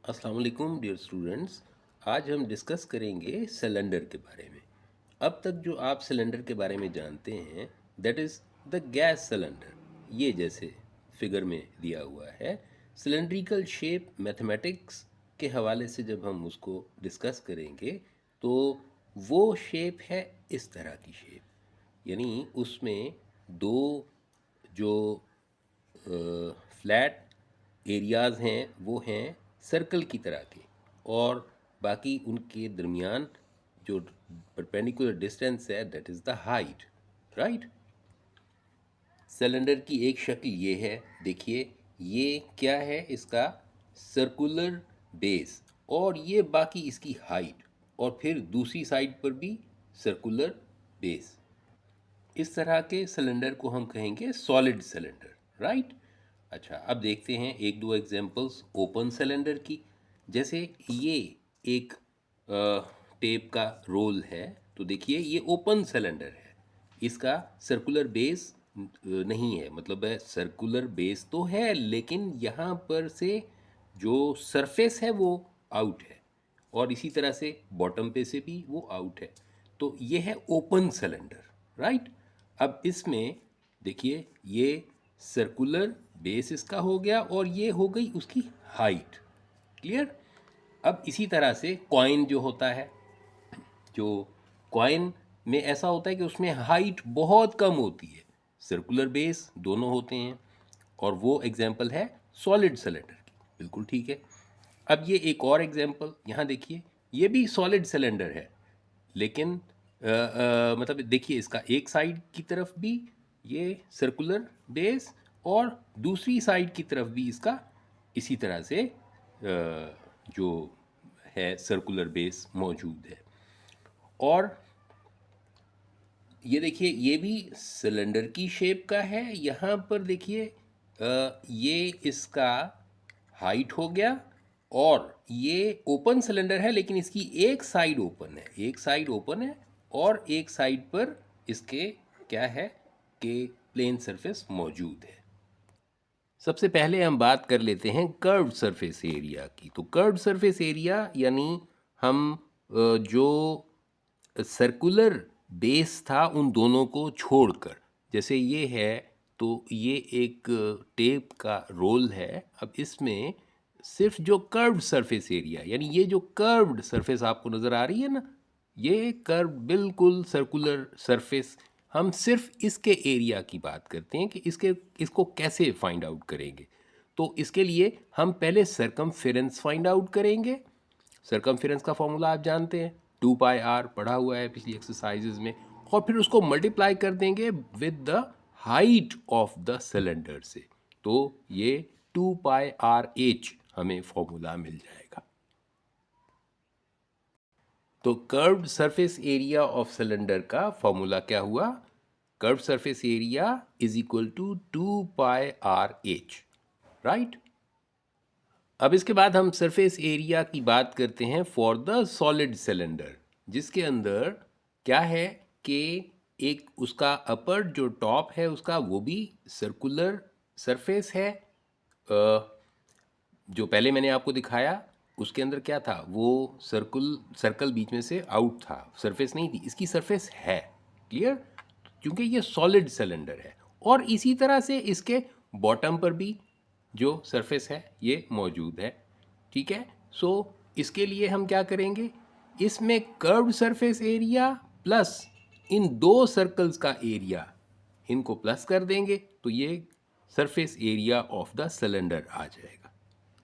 अस्सलाम वालेकुम dear students. आज हम डिस्कस करेंगे सिलेंडर के बारे में। अब तक जो आप सिलेंडर के बारे में जानते हैं that is the gas cylinder. ये जैसे फिगर में दिया हुआ है, सिलेंड्रिकल शेप मैथमेटिक्स के हवाले से जब हम उसको डिस्कस करेंगे तो वो शेप है इस तरह की शेप, यानी उसमें दो जो फ्लैट एरियाज़ हैं वो हैं सर्कल की तरह के, और बाकी उनके दरमियान जो परपेंडिकुलर डिस्टेंस है that is the height, right. Cylinder की एक शक्ल ये है, देखिए ये क्या है, इसका सर्कुलर बेस, और ये बाकी इसकी हाइट, और फिर दूसरी साइड पर भी सर्कुलर बेस। इस तरह के सिलेंडर को हम कहेंगे सॉलिड सिलेंडर, राइट। अच्छा, अब देखते हैं एक दो एग्जांपल्स ओपन सिलेंडर की। जैसे ये एक टेप का रोल है, तो देखिए ये ओपन सिलेंडर है, इसका सर्कुलर बेस नहीं है, मतलब है सर्कुलर बेस तो है लेकिन यहाँ पर से जो सरफेस है वो आउट है, और इसी तरह से बॉटम पे से भी वो आउट है। तो ये है ओपन सिलेंडर, राइट। अब इसमें देखिए ये सर्कुलर बेस इसका हो गया और ये हो गई उसकी हाइट, क्लियर। अब इसी तरह से कॉइन जो होता है, जो कॉइन में ऐसा होता है कि उसमें हाइट बहुत कम होती है, सर्कुलर बेस दोनों होते हैं, और वो एग्जाम्पल है सॉलिड सिलेंडर की, बिल्कुल ठीक है। अब ये एक और एग्जाम्पल यहाँ देखिए, ये भी सॉलिड सिलेंडर है, लेकिन मतलब देखिए इसका एक साइड की तरफ भी ये सर्कुलर बेस, और दूसरी साइड की तरफ भी इसका इसी तरह से जो है सर्कुलर बेस मौजूद है। और ये देखिए ये भी सिलेंडर की शेप का है, यहाँ पर देखिए ये इसका हाइट हो गया, और ये ओपन सिलेंडर है लेकिन इसकी एक साइड ओपन है, एक साइड ओपन है, और एक साइड पर इसके क्या है कि प्लेन सरफेस मौजूद है। सबसे पहले हम बात कर लेते हैं कर्व्ड सरफेस एरिया की। तो कर्व्ड सरफेस एरिया यानी हम जो सर्कुलर बेस था उन दोनों को छोड़कर, जैसे ये है तो ये एक टेप का रोल है, अब इसमें सिर्फ जो कर्व्ड सरफेस एरिया, यानी ये जो कर्व्ड सरफेस आपको नज़र आ रही है ना, ये कर्व बिल्कुल सर्कुलर सरफेस, हम सिर्फ इसके एरिया की बात करते हैं कि इसको कैसे फाइंड आउट करेंगे। तो इसके लिए हम पहले सरकमफेरेंस फाइंड आउट करेंगे। सरकमफेरेंस का फॉर्मूला आप जानते हैं, 2πr पढ़ा हुआ है पिछली एक्सरसाइजेज में, और फिर उसको मल्टीप्लाई कर देंगे with the height of the cylinder से, तो ये 2πrh हमें फॉर्मूला मिल जाएगा। तो curved surface area of cylinder का फॉर्मूला क्या हुआ, curved surface area is equal to 2πrh, right. अब इसके बाद हम सरफेस एरिया की बात करते हैं फॉर द सॉलिड सिलेंडर, जिसके अंदर क्या है कि एक उसका अपर जो टॉप है उसका वो भी सर्कुलर सरफेस है। जो पहले मैंने आपको दिखाया उसके अंदर क्या था, वो सर्कल बीच में से आउट था, सरफेस नहीं थी, इसकी सरफेस है, क्लियर, क्योंकि ये सॉलिड सिलेंडर है। और इसी तरह से इसके बॉटम पर भी जो सरफेस है ये मौजूद है, ठीक है। सो इसके लिए हम क्या करेंगे, इसमें कर्व्ड सरफेस एरिया प्लस इन दो सर्कल्स का एरिया, इनको प्लस कर देंगे तो ये surface area of the cylinder आ जाएगा,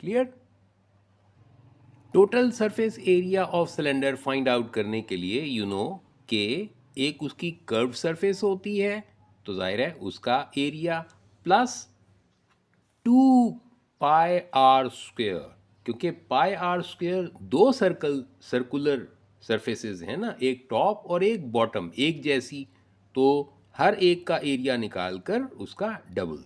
clear. Total surface area of cylinder find out करने के लिए कि एक उसकी कर्व सरफेस होती है, तो जाहिर है उसका एरिया प्लस 2πr², क्योंकि πr² दो सर्कुलर सरफेसेस हैं ना, एक टॉप और एक बॉटम एक जैसी, तो हर एक का एरिया निकाल कर उसका डबल,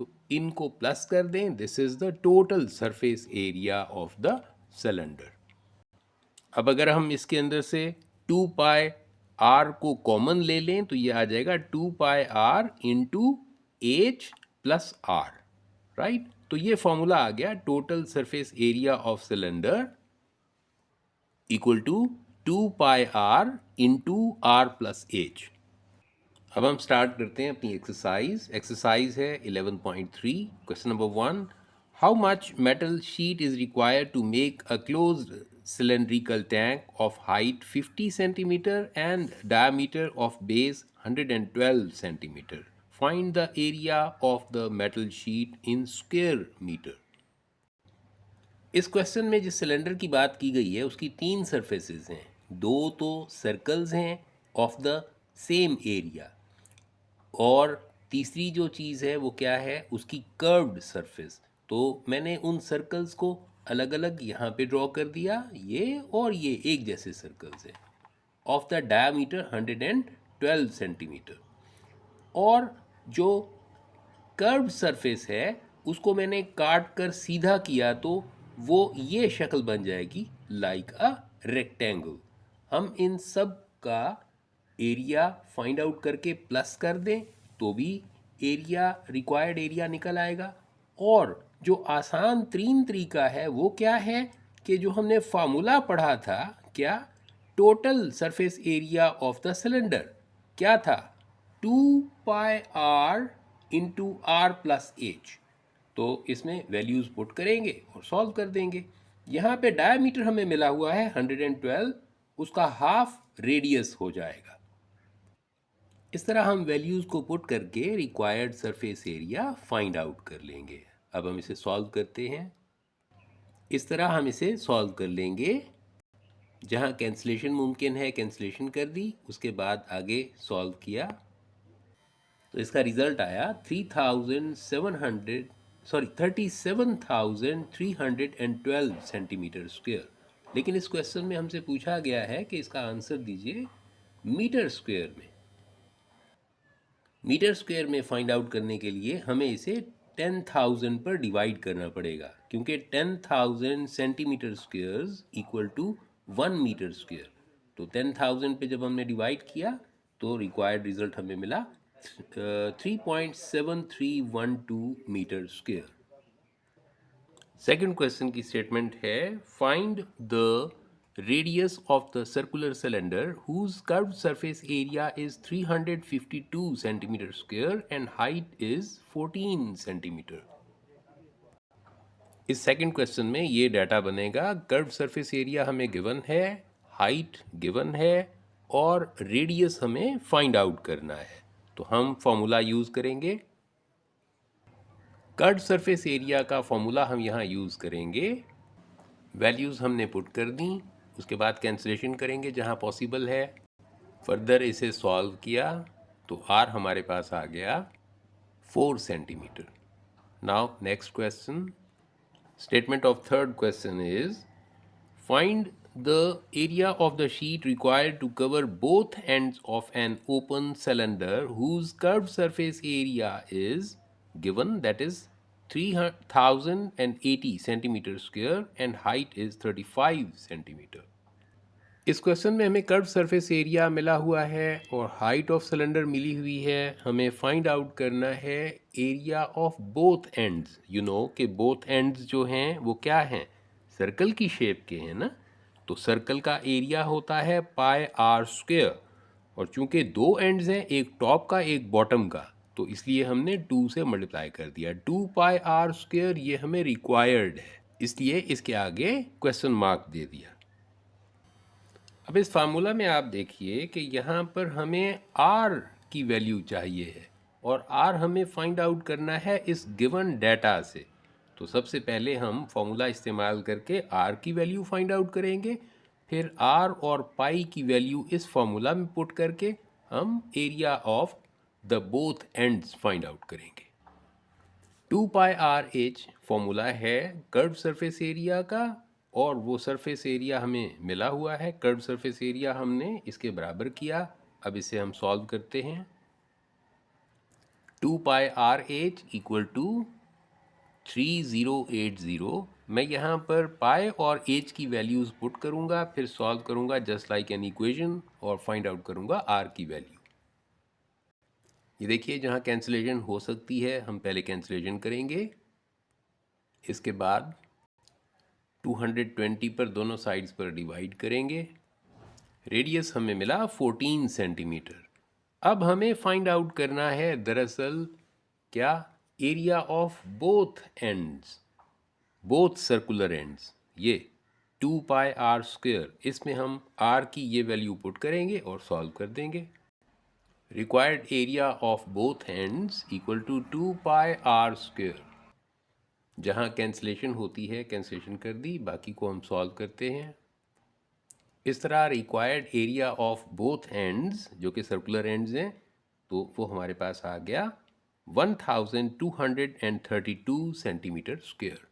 तो इनको प्लस कर दें, this is the total surface area of the cylinder. अब अगर हम इसके अंदर से 2πr को कॉमन ले लें तो ये आ जाएगा 2πr into h plus r, right. तो ये फॉर्मूला आ गया, total surface area of cylinder equal to 2πr into r plus h. अब हम स्टार्ट करते हैं अपनी एक्सरसाइज। एक्सरसाइज है 11.3। Question number 1, how much metal sheet is required to make a closed cylindrical tank of height 50 centimeter and diameter of base 112 centimeter. Find the area of the metal sheet in square meter. इस question में जिस cylinder की बात की गई है उसकी तीन सरफेसेस हैं, दो तो सर्कल्स हैं ऑफ द सेम एरिया, और तीसरी जो चीज़ है वो क्या है, उसकी कर्व्ड सरफेस। तो मैंने उन सर्कल्स को अलग अलग यहाँ पे ड्रॉ कर दिया, ये और ये एक जैसे सर्कल्स हैं, ऑफ द डायमीटर 112 सेंटीमीटर। और जो कर्व्ड सरफेस है उसको मैंने काट कर सीधा किया तो वो ये शक्ल बन जाएगी, लाइक अ रेक्टेंगल। हम इन सब का एरिया फाइंड आउट करके प्लस कर दें तो भी एरिया, रिक्वायर्ड एरिया निकल आएगा। और जो आसान तरीन तरीका है वो क्या है कि जो हमने फार्मूला पढ़ा था, क्या, total surface area of the cylinder क्या था, 2πr into are plus H. तो इसमें वैल्यूज़ पुट करेंगे और सॉल्व कर देंगे। यहाँ पे डायमीटर हमें मिला हुआ है 112, उसका हाफ रेडियस हो जाएगा। इस तरह हम वैल्यूज़ को पुट करके required surface area find out कर लेंगे। अब हम इसे सॉल्व करते हैं। इस तरह हम इसे सॉल्व कर लेंगे। जहाँ कैंसलेशन मुमकिन है कैंसलेशन कर दी, उसके बाद आगे सॉल्व किया तो इसका रिज़ल्ट आया 37,312 सेंटीमीटर स्क्वायर। लेकिन इस क्वेश्चन में हमसे पूछा गया है कि इसका आंसर दीजिए मीटर स्क्वायर में। मीटर स्क्वायर में फाइंड आउट करने के लिए हमें इसे 10,000 पर डिवाइड करना पड़ेगा, क्योंकि 10,000 centimetre squares equal to 1 metre square. तो 10,000 पे जब हमने डिवाइड किया तो रिक्वायर्ड रिजल्ट हमें मिला 3.7312 मीटर स्क्वायर। सेकंड क्वेश्चन की स्टेटमेंट है, find the radius of the circular cylinder whose curved surface area is 352 centimeter square and height is 14 centimeter. इस सेकंड क्वेश्चन में ये डाटा बनेगा, कर्व सरफेस एरिया हमें given है, हाइट गिवन है और रेडियस हमें फाइंड आउट करना है। तो हम फॉर्मूला यूज़ करेंगे। कर्व सरफेस एरिया का फॉर्मूला हम यहाँ यूज़ करेंगे। वैल्यूज़ हमने पुट कर दी, उसके बाद कैंसिलेशन करेंगे जहाँ पॉसिबल है। फर्दर इसे सॉल्व किया तो आर हमारे पास आ गया 4 centimetre. Now next question, statement of third question is, find the area of the sheet required to cover both ends of an open cylinder whose curved surface area is given, that is 3080 centimetre square and height is 35 centimetre. इस question में हमें curve surface area मिला हुआ है और height of cylinder मिली हुई है। हमें फाइंड आउट करना है area of both ends. You know कि बोथ एंड्स जो हैं वो क्या हैं, सर्कल की शेप के हैं ना। तो सर्कल का एरिया होता है पाई आर स्क्वायर, और चूंकि दो एंड्स हैं, एक टॉप का एक बॉटम का, तो इसलिए हमने 2 से मल्टीप्लाई कर दिया। 2 पाई आर स्क्वायर ये हमें रिक्वायर्ड है, इसलिए इसके आगे क्वेश्चन मार्क दे दिया। अब इस फार्मूला में आप देखिए कि यहाँ पर हमें r की वैल्यू चाहिए है और r हमें फाइंड आउट करना है इस गिवन डाटा से। तो सबसे पहले हम फार्मूला इस्तेमाल करके r की वैल्यू फाइंड आउट करेंगे, फिर r और पाई की वैल्यू इस फार्मूला में पुट करके हम area of the both ends find out करेंगे। 2 पाई आर एच फॉर्मूला है कर्व सरफेस एरिया का, और वो सरफेस एरिया हमें मिला हुआ है, कर्व सरफेस एरिया हमने इसके बराबर किया। अब इसे हम सॉल्व करते हैं। 2 pi R H equal to 3080। मैं यहाँ पर पाई और एच की वैल्यूज़ पुट करूँगा, फिर सॉल्व करूँगा जस्ट लाइक एन इक्वेशन और फाइंड आउट करूँगा आर की वैल्यू। ये देखिए जहाँ कैंसिलेशन हो सकती है हम पहले कैंसिलेशन करेंगे। इसके बाद 220 पर दोनों साइड्स पर डिवाइड करेंगे। रेडियस हमें मिला 14 सेंटीमीटर। अब हमें फाइंड आउट करना है दरअसल क्या, area of both ends, both circular ends. ये 2 पाई आर स्क्वायर, इसमें हम आर की ये वैल्यू पुट करेंगे और सॉल्व कर देंगे। Required area of both ends equal to 2 pi r square. जहाँ कैंसलेशन होती है कैंसलेशन कर दी, बाकी को हम सॉल्व करते हैं। इस तरह required area of both ends जो कि सर्कुलर एंड्स हैं, तो वो हमारे पास आ गया 1232 सेंटीमीटर स्क्वायर।